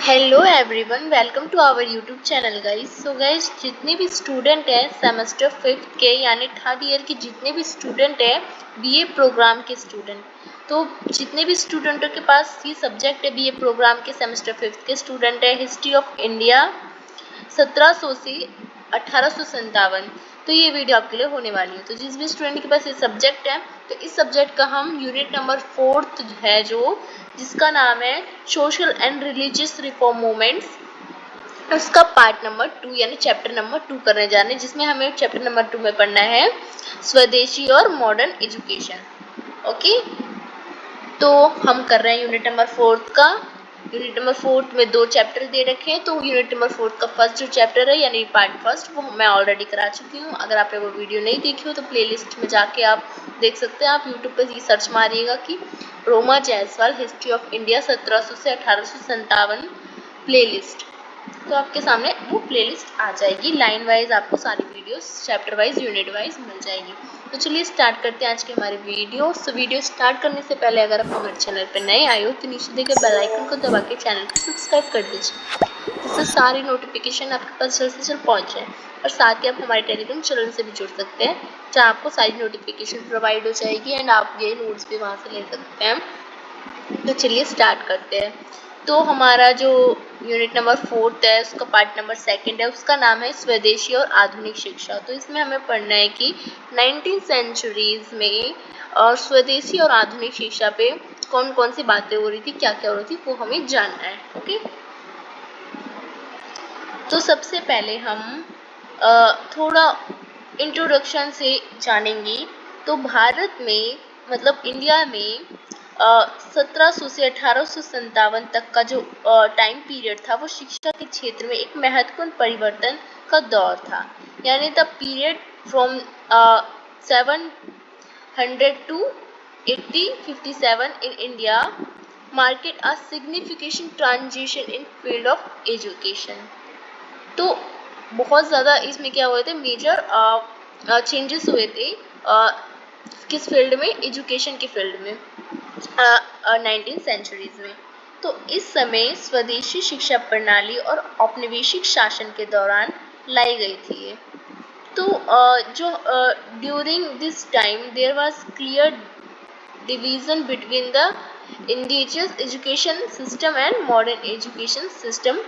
Hello everyone, welcome to our YouTube channel guys. So guys, जितने भी student हैं semester 5th के यानी 3rd ईयर के जितने भी स्टूडेंट हैं बीए प्रोग्राम के स्टूडेंट, तो जितने भी स्टूडेंटों के पास ये सब्जेक्ट है बीए प्रोग्राम के सेमेस्टर 5th के स्टूडेंट है हिस्ट्री ऑफ इंडिया 1700 से 1857, तो ये वीडियो आपके लिए होने वाली है। तो जिस भी स्टूडेंट के पास ये सब्जेक्ट है तो इस सब्जेक्ट का हम यूनिट नंबर 4th है जो जिसका नाम है social and religious reform movements, उसका पार्ट नंबर 2 यानी चैप्टर नंबर 2 करने जा रहे हैं, जिसमें हमें चैप्टर नंबर 2 में पढ़ना है स्वदेशी और मॉडर्न एजुकेशन। ओके, तो हम कर रहे हैं यूनिट नंबर 4th का। यूनिट नंबर 4th में 2 चैप्टर दे रखे हैं, तो यूनिट नंबर 4th का फर्स्ट जो चैप्टर है यानी पार्ट फर्स्ट वो मैं ऑलरेडी करा चुकी हूँ। अगर आपने वो वीडियो नहीं देखी हो तो प्लेलिस्ट में जाके आप देख सकते हैं। आप यूट्यूब पर सर्च मारिएगा कि Roma Jaiswal history of India 1700 से 1857 प्लेलिस्ट, तो आपके सामने वो प्लेलिस्ट आ जाएगी। लाइन वाइज आपको सारी videos chapter wise unit wise मिल जाएगी। तो चलिए स्टार्ट करते हैं आज के हमारे वीडियो। तो वीडियो स्टार्ट करने से पहले अगर आप हमारे चैनल पर नए आए हो तो नीचे देखे बेल आइकन को दबा के चैनल को सब्सक्राइब कर दीजिए, जिससे सारी नोटिफिकेशन आपके पास जल्द से जल्द पहुँच जाए। और साथ ही आप हमारे टेलीग्राम चैनल से भी जुड़ सकते हैं, जहाँ आपको सारी नोटिफिकेशन प्रोवाइड हो जाएगी एंड आप ये नोट्स भी वहाँ से ले सकते हैं। तो चलिए स्टार्ट करते हैं। तो हमारा जो यूनिट नंबर 4th है उसका पार्ट नंबर 2 है, उसका नाम है स्वदेशी और आधुनिक शिक्षा। तो इसमें हमें पढ़ना है कि 19th सेंचुरीज में और स्वदेशी और आधुनिक शिक्षा पे कौन कौन सी बातें हो रही थी, क्या क्या हो रही थी, वो हमें जानना है। ओके, तो सबसे पहले हम थोड़ा इंट्रोडक्शन से जानेंगे। तो भारत में मतलब इंडिया में 1700 से 1857 तक का जो टाइम पीरियड था वो शिक्षा के क्षेत्र में एक महत्वपूर्ण परिवर्तन का दौर था। यानी the period from 700 to 1857 in India marked a significant transition in field of education. तो बहुत ज़्यादा इसमें क्या हुए थे, मेजर चेंजेस हुए थे किस फील्ड में, एजुकेशन के फील्ड में 19th सेंचुरीज में। तो इस समय स्वदेशी शिक्षा प्रणाली और औपनिवेशिक शासन के दौरान लाई गई थी ये। तो जो during this time there was clear division between the indigenous education system and modern education system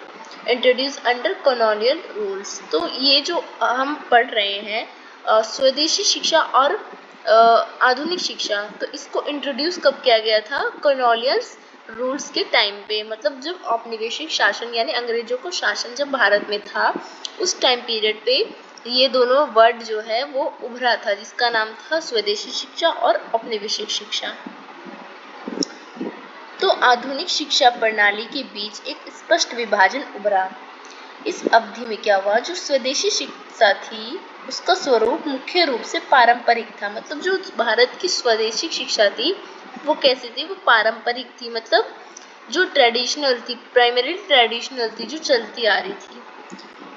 introduced under colonial rules। तो ये जो हम पढ़ रहे हैं स्वदेशी शिक्षा और आधुनिक शिक्षा, तो इसको इंट्रोड्यूस कब किया गया था, कॉलोनियल रूल्स के टाइम पे, मतलब जब औपनिवेशिक शासन यानी अंग्रेजों को शासन जब भारत में था उस टाइम पीरियड पे ये दोनों वर्ड जो है वो उभरा था, जिसका नाम था स्वदेशी शिक्षा और औपनिवेशिक शिक्षा। तो आधुनिक शिक्षा प्रणाली के बीच एक स्पष्ट विभाजन उभरा। इस अवधि में क्या हुआ, जो स्वदेशी शिक्षा थी उसका स्वरूप मुख्य रूप से पारंपरिक था। मतलब जो भारत की स्वदेशी शिक्षा थी वो कैसी थी, वो पारंपरिक थी, मतलब जो ट्रेडिशनल थी, प्राइमरी ट्रेडिशनल थी, जो चलती आ रही थी।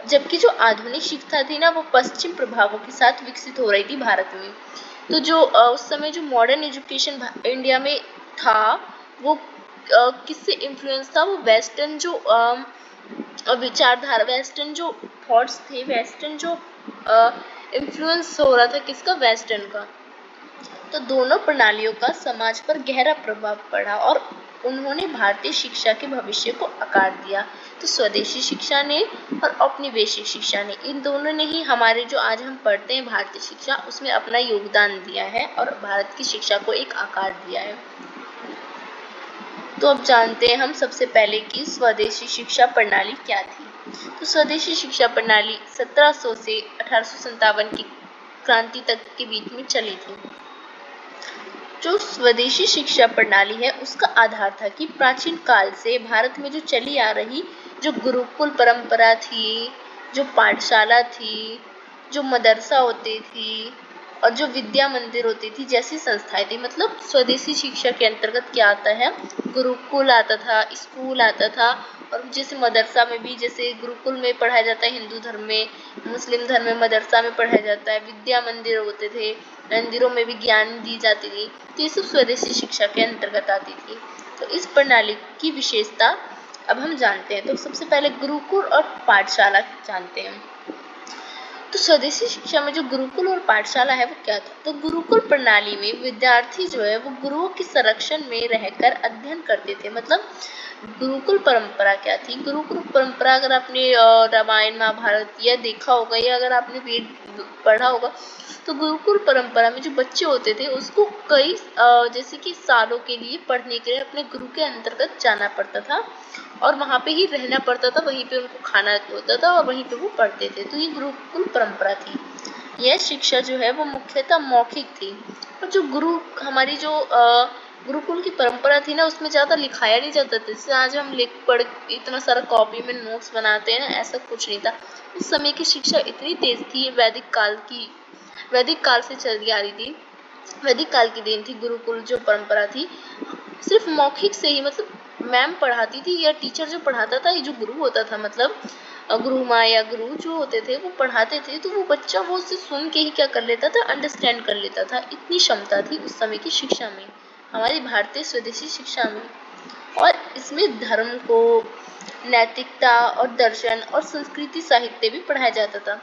जबकि जो आधुनिक शिक्षा थी ना वो पश्चिम प्रभावों के साथ विकसित हो रही थी भारत में। तो जो उस समय जो मॉडर्न एजुकेशन इंडिया में था वो किससे इन्फ्लुएंस था, वो वेस्टर्न जो विचारधारा, वेस्टर्न जो थॉट्स थे, वेस्टर्न जो इन्फ्लुएंस हो रहा था किसका, वेस्टर्न का। तो दोनों प्रणालियों का समाज पर गहरा प्रभाव पड़ा और उन्होंने भारतीय शिक्षा के भविष्य को आकार दिया। तो स्वदेशी शिक्षा ने और औपनिवेशिक शिक्षा ने, इन दोनों ने ही हमारे जो आज हम पढ़ते हैं भारतीय शिक्षा उसमें अपना योगदान दिया है और भारत की शिक्षा को एक आकार दिया है। तो अब जानते हैं हम सबसे पहले कि स्वदेशी शिक्षा प्रणाली क्या थी। तो स्वदेशी शिक्षा प्रणाली 1700 से 1857 की क्रांति तक के बीच में चली थी। जो स्वदेशी शिक्षा प्रणाली है उसका आधार था कि प्राचीन काल से भारत में जो चली आ रही जो गुरुकुल परंपरा थी, जो पाठशाला थी, जो मदरसा होती थी और जो विद्या मंदिर होती थी जैसी संस्थाएं थी। मतलब स्वदेशी शिक्षा के अंतर्गत क्या आता है, गुरुकुल आता था, स्कूल आता था, और जैसे मदरसा में भी, जैसे गुरुकुल में पढ़ाया जाता है हिंदू धर्म में, मुस्लिम धर्म में मदरसा में पढ़ाया जाता है, विद्या मंदिर होते थे, मंदिरों में भी ज्ञान दी जाती थी। तो ये सब स्वदेशी शिक्षा के अंतर्गत आती थी। तो इस प्रणाली की विशेषता अब हम जानते हैं। तो सबसे पहले गुरुकुल और पाठशाला जानते हैं। तो स्वदेशी शिक्षा में जो गुरुकुल और पाठशाला है वो क्या था? तो गुरुकुल प्रणाली में विद्यार्थी जो है वो गुरुओं के संरक्षण में रहकर अध्ययन करते थे। मतलब गुरुकुल परंपरा क्या थी? गुरुकुल परंपरा अगर आपने रामायण महाभारत या देखा होगा या अगर आपने वेद पढ़ा होगा, तो गुरुकुल परंपरा में जो बच्चे होते थे उसको कई जैसे कि सालों के लिए पढ़ने के लिए अपने गुरु के अंतर्गत जाना पड़ता था और वहाँ पे ही रहना पड़ता था, वहीं पे उनको खाना होता था और वहीं पे वो पढ़ते थे। तो ये गुरुकुल परंपरा थी। यह शिक्षा जो है वो मुख्यतः मौखिक थी और जो गुरु हमारी जो गुरुकुल की परंपरा थी ना, उसमें ज्यादा लिखाया नहीं जाता था। जैसे आज हम लिख पढ़ इतना सारा कॉपी में नोट्स बनाते हैं ना, ऐसा कुछ नहीं था। उस समय की शिक्षा इतनी तेज थी, वैदिक काल से चली आ रही थी, वैदिक काल की देन थी। गुरुकुल जो परंपरा थी सिर्फ मौखिक से ही, मतलब मैम पढ़ाती थी या टीचर जो पढ़ाता था, ये जो गुरु होता था मतलब गुरु माँ या गुरु जो होते थे वो पढ़ाते थे, तो वो बच्चा वो उससे सुन के ही क्या कर लेता था, अंडरस्टैंड कर लेता था। इतनी क्षमता थी उस समय की शिक्षा में, हमारी भारतीय स्वदेशी शिक्षा में। और इसमें धर्म को, नैतिकता और दर्शन और संस्कृति साहित्य भी पढ़ाया जाता था।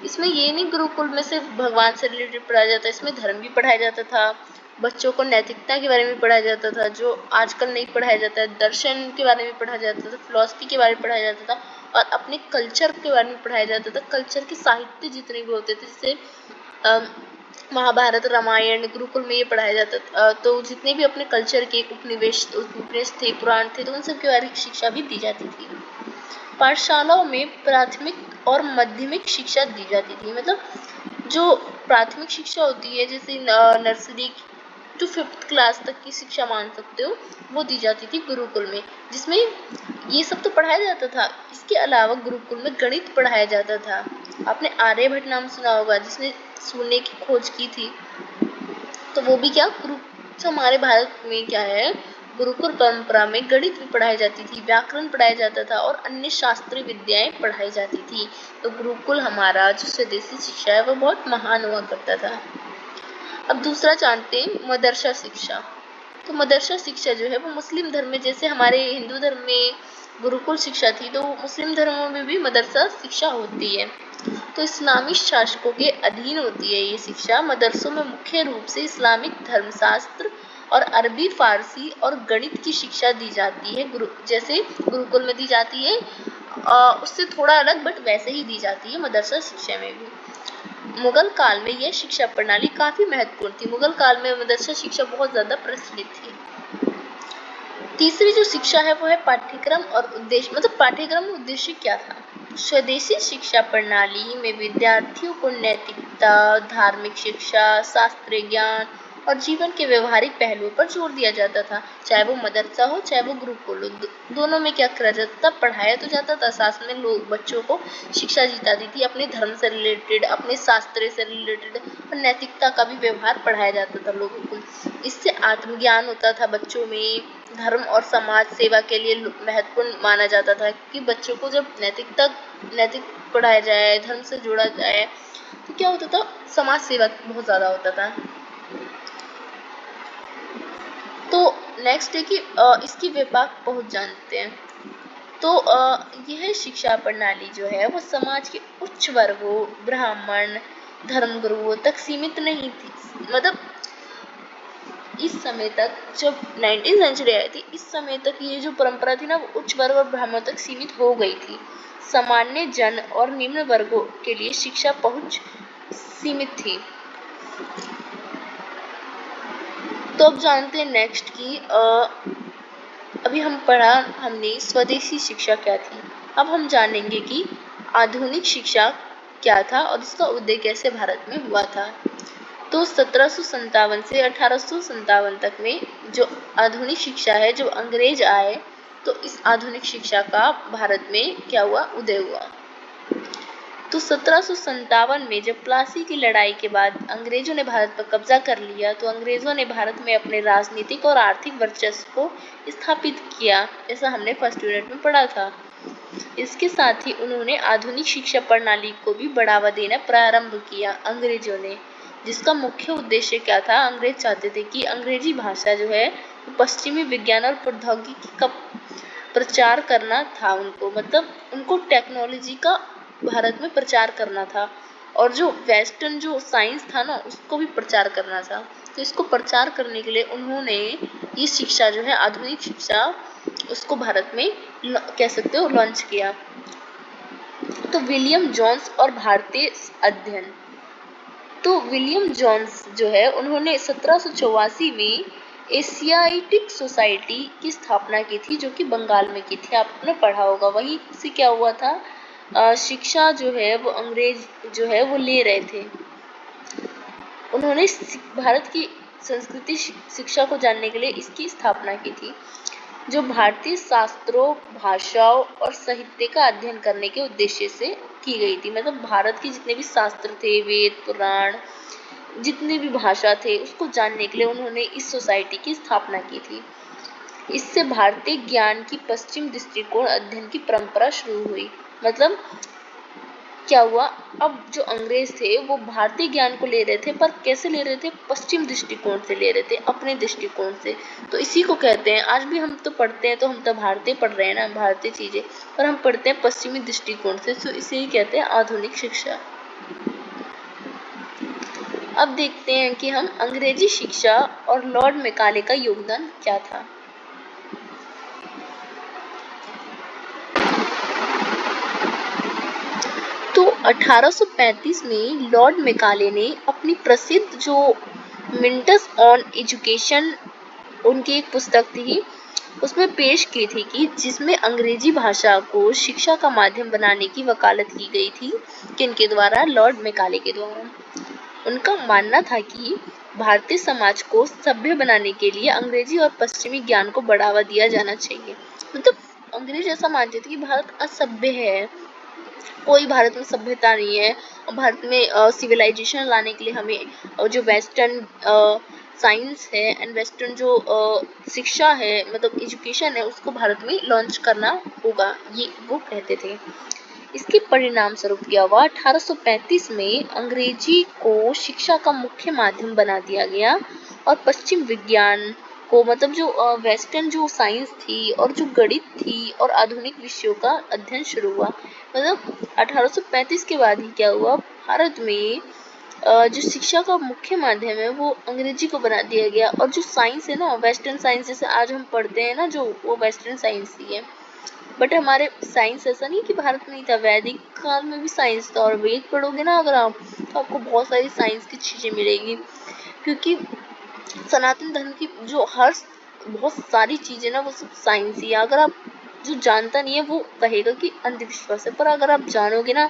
इसमें ये नहीं गुरुकुल में सिर्फ भगवान से रिलेटेड पढ़ाया जाता, इसमें धर्म भी पढ़ाया जाता था, बच्चों को नैतिकता के बारे में पढ़ाया जाता था जो आजकल नहीं पढ़ाया जाता है, दर्शन के बारे में पढ़ाया जाता था, फिलॉसफी के बारे में पढ़ाया जाता था और अपने कल्चर के बारे में पढ़ाया जाता था। कल्चर के साहित्य जितने भी होते थे, जैसे महाभारत रामायण गुरुकुल में ये पढ़ाया जाता था। तो जितने भी अपने कल्चर के उपनिवेश थे, पुराण थे, तो उन सब के बारे में शिक्षा भी दी जाती थी। पाठशालाओं में प्राथमिक और माध्यमिक शिक्षा दी जाती थी। मतलब जो प्राथमिक शिक्षा होती है, जैसे नर्सरी टू 5th क्लास तक की शिक्षा मान सकते हो, वो दी जाती थी गुरुकुल में, जिसमें ये सब तो पढ़ाया जाता था। इसके अलावा गुरुकुल में गणित पढ़ाया जाता था। आपने आर्यभट्ट नाम सुना होगा, जिसने शून्य की खोज की थी। तो वो भी क्या जो हमारे भारत में क्या है, गुरुकुल परंपरा में गणित भी पढ़ाई जाती थी, व्याकरण पढ़ाया जाता था और अन्य शास्त्रीय विद्याएं पढ़ाई जाती थी। तो गुरुकुल हमारा जो स्वदेशी शिक्षा है वो बहुत महान हुआ करता था। अब दूसरा जानते हैं मदरसा शिक्षा। तो मदरसा शिक्षा जो है वो मुस्लिम धर्म में, जैसे हमारे हिंदू धर्म में गुरुकुल शिक्षा थी, तो मुस्लिम धर्मों में भी मदरसा शिक्षा होती है। तो इस्लामी शासकों के अधीन होती है ये शिक्षा। मदरसों में मुख्य रूप से इस्लामिक धर्मशास्त्र और अरबी, फारसी और गणित की शिक्षा दी जाती है। जैसे गुरुकुल में दी जाती है, उससे थोड़ा अलग बट वैसे ही दी जाती है मदरसा शिक्षा में भी। मुगल काल में यह शिक्षा प्रणाली काफी महत्वपूर्ण थी। मुगल काल में मदरसा शिक्षा बहुत ज्यादा प्रचलित थी। तीसरी जो शिक्षा है वो है पाठ्यक्रम और उद्देश्य। मतलब पाठ्यक्रम और उद्देश्य क्या था? स्वदेशी शिक्षा प्रणाली में विद्यार्थियों को नैतिकता, धार्मिक शिक्षा, शास्त्रीय ज्ञान और जीवन के व्यवहारिक पहलुओं पर जोर दिया जाता था। चाहे वो मदरसा हो चाहे वो गुरुकुल हो, दोनों में क्या करा जाता था, पढ़ाया तो जाता था, साथ में लोग बच्चों को शिक्षा दी जाती थी, अपने धर्म से रिलेटेड, अपने शास्त्र से रिलेटेड और नैतिकता का भी व्यवहार पढ़ाया जाता था लोगों को। इससे आत्मज्ञान होता था बच्चों में, धर्म और समाज सेवा के लिए महत्वपूर्ण माना जाता था, क्योंकि बच्चों को जब नैतिक पढ़ाया जाए, धर्म से जोड़ा जाए, तो क्या होता था, समाज सेवा बहुत ज्यादा होता था। तो नेक्स्ट है कि इसकी व्यापक पहुंच जानते हैं। तो यह शिक्षा प्रणाली जो है वो समाज के उच्च वर्गों, ब्राह्मण, धर्मगुरुओं तक सीमित नहीं थी। मतलब इस समय तक, जब 19th सेंचुरी आई थी, इस समय तक ये जो परंपरा थी ना वो उच्च वर्ग और ब्राह्मण तक सीमित हो गई थी। सामान्य जन और निम्न वर्गों के लिए शिक्षा पहुंच सीमित थी। तो अब जानते हैं नेक्स्ट की अभी हमने स्वदेशी शिक्षा क्या थी। अब हम जानेंगे कि आधुनिक शिक्षा क्या था और इसका उदय कैसे भारत में हुआ था। तो 1757 से 1857 तक में जो आधुनिक शिक्षा है, जो अंग्रेज आए, तो इस आधुनिक शिक्षा का भारत में क्या हुआ, उदय हुआ। तो 1757 में जब प्लासी की लड़ाई के बाद अंग्रेजों ने भारत पर कब्जा कर लिया, तो अंग्रेजों ने भारत में अपने राजनीतिक और आर्थिक वर्चस्व को स्थापित किया, जैसा हमने फर्स्ट यूनिट में पढ़ा था। इसके साथ ही उन्होंने आधुनिक शिक्षा प्रणाली को भी बढ़ावा देना प्रारंभ किया अंग्रेजों ने, जिसका मुख्य उद्देश्य क्या था, अंग्रेज चाहते थे कि अंग्रेजी भाषा जो है पश्चिमी विज्ञान और प्रचार करना था उनको, मतलब उनको टेक्नोलॉजी का भारत में प्रचार करना था और जो वेस्टर्न जो साइंस था ना उसको भी प्रचार करना था। तो इसको प्रचार करने के लिए उन्होंने ये शिक्षा जो है आधुनिक शिक्षा उसको भारत में कह सकते हो लॉन्च किया। तो विलियम जोन्स और भारतीय अध्ययन, तो विलियम जोन्स जो है उन्होंने 1784 में एशियाटिक सोसाइटी की स्थापना की थी जो कि बंगाल में की थी, आपने पढ़ा होगा। वहीं से क्या हुआ था, शिक्षा जो है वो अंग्रेज जो है वो ले रहे थे। उन्होंने भारत की संस्कृति शिक्षा को जानने के लिए इसकी स्थापना की थी जो भारतीय शास्त्रों, भाषाओं और साहित्य का अध्ययन करने के उद्देश्य से की गई थी। मतलब भारत के जितने भी शास्त्र थे, वेद पुराण, जितने भी भाषा थे उसको जानने के लिए उन्होंने इस सोसाइटी की स्थापना की थी। इससे भारतीय ज्ञान की पश्चिम दृष्टिकोण अध्ययन की परंपरा शुरू हुई। मतलब क्या हुआ, अब जो अंग्रेज थे वो भारतीय ज्ञान को ले रहे थे, पर कैसे ले रहे थे, पश्चिम दृष्टिकोण से ले रहे थे, अपने दृष्टिकोण से। तो इसी को कहते हैं, आज भी हम तो पढ़ते हैं तो हम तो भारतीय पढ़ रहे हैं ना, भारतीय चीजें, पर हम पढ़ते हैं पश्चिमी दृष्टिकोण से, तो इसे ही कहते हैं आधुनिक शिक्षा। अब देखते हैं कि हम अंग्रेजी शिक्षा और लॉर्ड मैकाले का योगदान क्या था। तो 1835 में लॉर्ड मैकाले ने अपनी प्रसिद्ध जो मिंटस ऑन एजुकेशन उनकी एक पुस्तक थी उसमें पेश की थी कि जिसमें अंग्रेजी भाषा को शिक्षा का माध्यम बनाने की वकालत की गई थी, किनके द्वारा, लॉर्ड मैकाले के द्वारा। उनका मानना था कि भारतीय समाज को सभ्य बनाने के लिए अंग्रेजी और पश्चिमी ज्ञान को बढ़ावा दिया जाना चाहिए। मतलब अंग्रेज ऐसा मानते थे कि भारत असभ्य है, कोई भारत में सभ्यता नहीं है, और भारत में सिविलाइजेशन लाने के लिए हमें जो वेस्टर्न साइंस है एंड वेस्टर्न जो शिक्षा है, मतलब एजुकेशन है, उसको भारत में लॉन्च करना होगा, ये वो कहते थे। इसके परिणाम स्वरूप क्या हुआ, 1835 में अंग्रेजी को शिक्षा का मुख्य माध्यम बना दिया गया और पश्चिम विज्ञान को, मतलब जो वेस्टर्न जो साइंस थी और जो गणित थी और आधुनिक विषयों का अध्ययन शुरू हुआ। मतलब 1835 के बाद ही क्या हुआ, भारत में जो शिक्षा का मुख्य माध्यम है वो अंग्रेजी को बना दिया गया, और जो साइंस है ना, वेस्टर्न साइंस जैसे आज हम पढ़ते हैं ना, जो वो वेस्टर्न साइंस ही है। बट हमारे साइंस ऐसा नहीं कि भारत में ही था, वैदिक काल में भी साइंस था, और वेद पढ़ोगे ना अगर आप, तो आपको बहुत सारी साइंस की चीजें मिलेगी, क्योंकि सनातन धर्म की जो हर बहुत सारी चीजें ना वो सब साइंस ही है। अगर आप जो जानता नहीं है वो कहेगा कि अंधविश्वास है, पर अगर आप जानोगे ना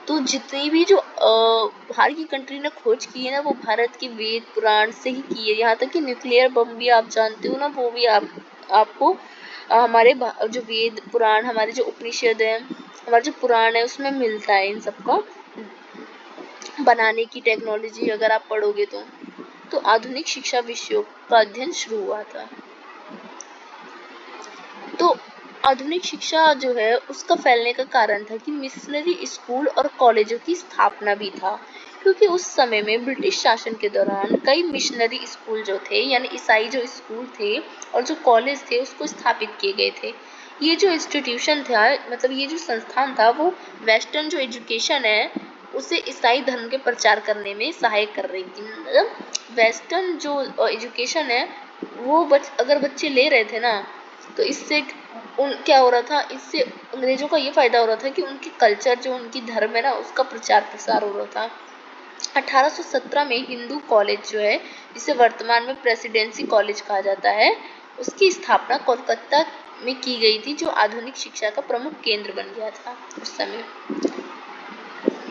तो जितनी भी जो बाहर की कंट्री ने खोज की है ना वो भारत के वेद पुराण से ही की है। यहाँ तक कि न्यूक्लियर बम भी आप जानते हो ना, वो भी आपको हमारे जो वेद पुराण, हमारे जो उपनिषद है, हमारा जो पुराण है उसमें मिलता है इन सबका बनाने की टेक्नोलॉजी। अगर आप पढ़ोगे तो आधुनिक शिक्षा विषयों का अध्ययन शुरू हुआ था। तो आधुनिक शिक्षा जो है उसका फैलने का कारण था कि मिशनरी स्कूल और कॉलेजों की स्थापना भी था, क्योंकि उस समय में ब्रिटिश शासन के दौरान कई मिशनरी स्कूल जो थे, यानी ईसाई जो स्कूल थे और जो कॉलेज थे उसको स्थापित किए गए थे। ये जो इंस्टीट्यूशन था, मतलब ये जो संस्थान था, वो वेस्टर्न जो एजुकेशन है उसे ईसाई धर्म के प्रचार करने में सहायक कर रही थी। मतलब वेस्टर्न जो एजुकेशन है वो अगर बच्चे ले रहे थे ना, तो इससे क्या हो रहा था, इससे अंग्रेजों का ये फायदा हो रहा था कि उनकी कल्चर जो उनकी धर्म है ना उसका प्रचार प्रसार हो रहा था। 1817 में हिंदू कॉलेज जो है, जिसे वर्तमान में प्रेसिडेंसी कॉलेज कहा जाता है, उसकी स्थापना कोलकाता में की गई थी, जो आधुनिक शिक्षा का प्रमुख केंद्र बन गया था उस समय।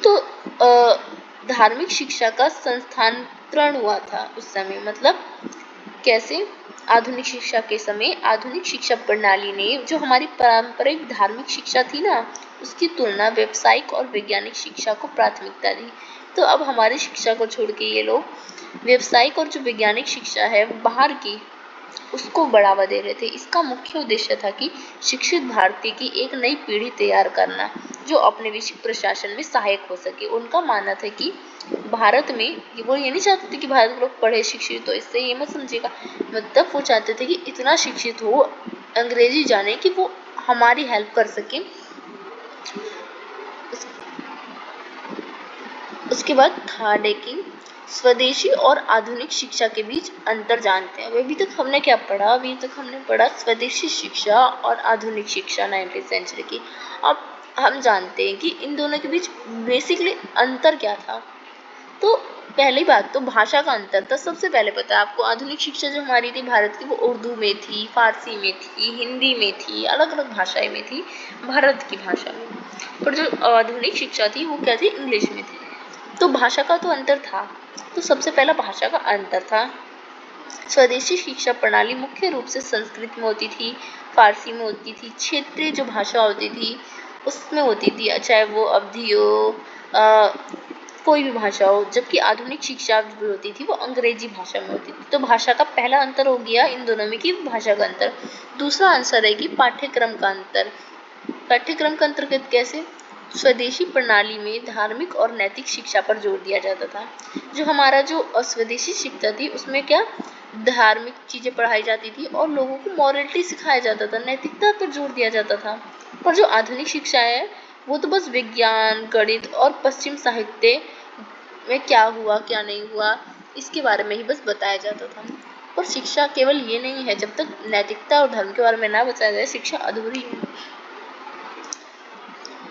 तो धार्मिक शिक्षा का संस्थानांतरण हुआ था उस समय। मतलब कैसे, आधुनिक शिक्षा के समय आधुनिक शिक्षा प्रणाली ने जो हमारी पारंपरिक धार्मिक शिक्षा थी ना उसकी तुलना व्यावसायिक और वैज्ञानिक शिक्षा को प्राथमिकता दी। तो अब हमारी शिक्षा को छोड़ के ये लोग व्यावसायिक और जो वैज्ञानिक शिक्षा है बाहर की उसको बढ़ावा दे रहे थे। इसका मुख्य उद्देश्य था कि शिक्षित भारतीय की एक नई पीढ़ी तैयार करना जो अपने वैश्विक प्रशासन में सहायक हो सके। उनका मानना था कि भारत में, वो ये नहीं चाहते थे कि भारत लोग पढ़े शिक्षित हो, इससे ये मत समझिएगा, मतलब वो चाहते थे कि इतना शिक्षित हो, अंग्रेजी जाने कि वो हमारी हेल्प कर सके। उसके बाद थर्ड है कि स्वदेशी और आधुनिक शिक्षा के बीच अंतर जानते हैं। अभी तक हमने क्या पढ़ा? अभी तक हमने पढ़ा स्वदेशी शिक्षा और आधुनिक शिक्षा 19वीं सेंचुरी की। अब हम जानते हैं कि इन दोनों के बीच बेसिकली अंतर क्या था। तो पहली बात तो भाषा का अंतर था। सबसे पहले पता है आपको, आधुनिक शिक्षा जो हमारी थी भारत की, वो उर्दू में थी, फारसी में थी, हिंदी में थी, अलग अलग भाषाएं में थी भारत की भाषा में। पर जो आधुनिक शिक्षा थी वो क्या थी? इंग्लिश में थी। तो भाषा का तो अंतर था। तो सबसे पहला भाषा का अंतर था। स्वदेशी शिक्षा प्रणाली मुख्य रूप से संस्कृत में होती थी, फारसी में होती थी, क्षेत्रीय जो भाषा होती थी उसमें होती थी, चाहे वो अवधी हो, कोई भी भाषा हो। जबकि आधुनिक शिक्षा जो होती थी वो अंग्रेजी भाषा में होती थी। तो भाषा का पहला अंतर हो गया इन दोनों में कि भाषा का अंतर। दूसरा आंसर है कि पाठ्यक्रम का अंतर। पाठ्यक्रम का अंतर्गत कैसे? स्वदेशी प्रणाली में धार्मिक और नैतिक शिक्षा पर जोर दिया जाता था। जो हमारा जो स्वदेशी शिक्षा थी उसमें क्या धार्मिक चीजें पढ़ाई जाती थी और लोगों को मॉरलिटी सिखाया जाता था, नैतिकता पर जोर दिया जाता था। पर जो आधुनिक शिक्षा है वो तो बस विज्ञान, गणित और पश्चिम साहित्य में क्या हुआ क्या नहीं हुआ इसके बारे में ही बस बताया जाता था। पर शिक्षा केवल ये नहीं है, जब तक नैतिकता और धर्म के बारे में ना बताया जाए शिक्षा अधूरी है।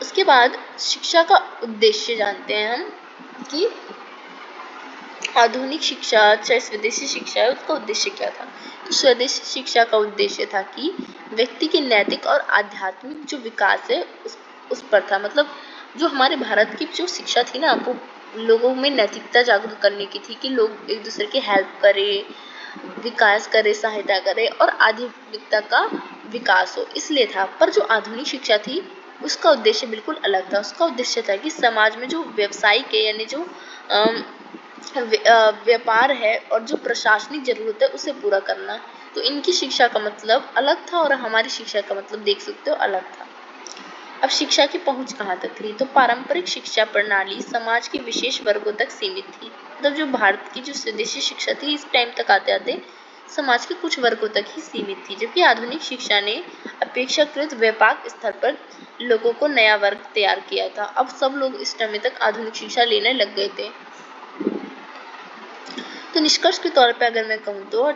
उसके बाद शिक्षा का उद्देश्य जानते हैं हम कि आधुनिक शिक्षा चाहे स्वदेशी शिक्षा है उसका उद्देश्य क्या था। तो स्वदेशी शिक्षा का उद्देश्य था कि व्यक्ति के नैतिक और आध्यात्मिक जो विकास है उस पर था। मतलब जो हमारे भारत की जो शिक्षा थी ना वो लोगों में नैतिकता जागरूक करने की थी कि लोग एक दूसरे की हेल्प करें, विकास करे, सहायता करे और आध्यात्मिकता का विकास हो, इसलिए था। पर जो आधुनिक शिक्षा थी उसका उद्देश्य बिल्कुल अलग था। उसका उद्देश्य था कि समाज में जो व्यवसायिक है यानी जो व्यापार है और जो प्रशासनिक जरूरत है उसे पूरा करना। तो इनकी शिक्षा का मतलब अलग था और हमारी शिक्षा का मतलब देख सकते हो अलग था। अब शिक्षा की पहुंच कहाँ तक थी? तो पारंपरिक शिक्षा प्रणाली समाज के विशेष वर्गों तक सीमित थी। मतलब जो भारत की जो स्वदेशी शिक्षा थी इस टाइम तक आते आते समाज के कुछ वर्गों तक ही सीमित थी, जबकि आधुनिक शिक्षा ने अपेक्षाकृत व्यापक स्तर पर लोगों को नया वर्ग तैयार किया था। अब सब लोग इस समय तक आधुनिक शिक्षा लेने लग गए थे। तो निष्कर्ष के तौर पे अगर मैं कहूँ तो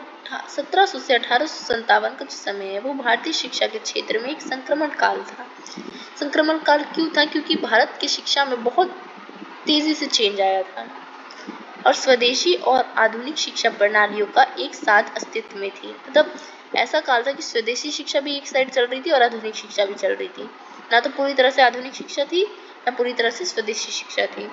1700 से 1857 का जो समय है वो भारतीय शिक्षा के क्षेत्र में एक संक्रमण काल था। संक्रमण काल क्यों था? क्योंकि भारत की शिक्षा में बहुत तेजी से चेंज आया था और स्वदेशी और आधुनिक शिक्षा प्रणालियों का एक साथ अस्तित्व में थी। मतलब ऐसा काल था कि स्वदेशी शिक्षा भी एक साइड चल रही थी और आधुनिक शिक्षा भी चल रही थी। ना तो पूरी तरह से आधुनिक शिक्षा थी ना पूरी तरह से स्वदेशी शिक्षा थी।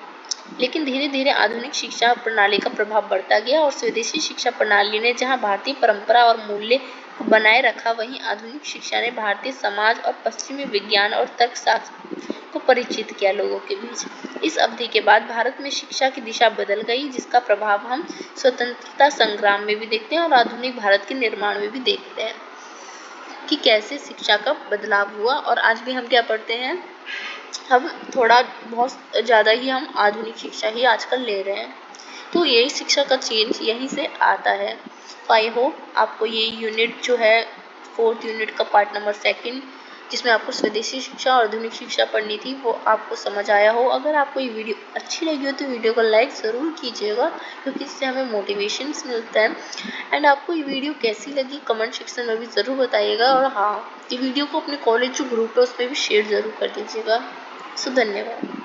लेकिन धीरे धीरे आधुनिक शिक्षा प्रणाली का प्रभाव बढ़ता गया और स्वदेशी शिक्षा प्रणाली ने जहां भारतीय परंपरा और मूल्य को बनाए रखा, वहीं आधुनिक शिक्षा ने भारतीय समाज और पश्चिमी विज्ञान और तर्कशास्त्र को परिचित किया लोगों के बीच। इस अवधि के बाद भारत में शिक्षा की दिशा बदल गई, जिसका प्रभाव हम स्वतंत्रता संग्राम में भी देखते हैं और आधुनिक भारत के निर्माण में भी देखते हैं कि कैसे शिक्षा का बदलाव हुआ। और आज भी हम क्या पढ़ते हैं, हम थोड़ा बहुत ज़्यादा ही हम आधुनिक शिक्षा ही आजकल ले रहे हैं। तो यही शिक्षा का चेंज यहीं से आता है। तो आई होप आपको ये यूनिट जो है 4th यूनिट का पार्ट नंबर 2 जिसमें आपको स्वदेशी शिक्षा और आधुनिक शिक्षा पढ़नी थी वो आपको समझ आया हो। अगर आपको ये वीडियो अच्छी लगी हो तो वीडियो को लाइक ज़रूर कीजिएगा क्योंकि इससे हमें मोटिवेशन मिलता है। एंड आपको ये वीडियो कैसी लगी कमेंट सेक्शन में भी ज़रूर बताइएगा। और हाँ, ये वीडियो को अपने कॉलेज जो ग्रुप है उसमें भी शेयर ज़रूर कर दीजिएगा। धन्यवाद।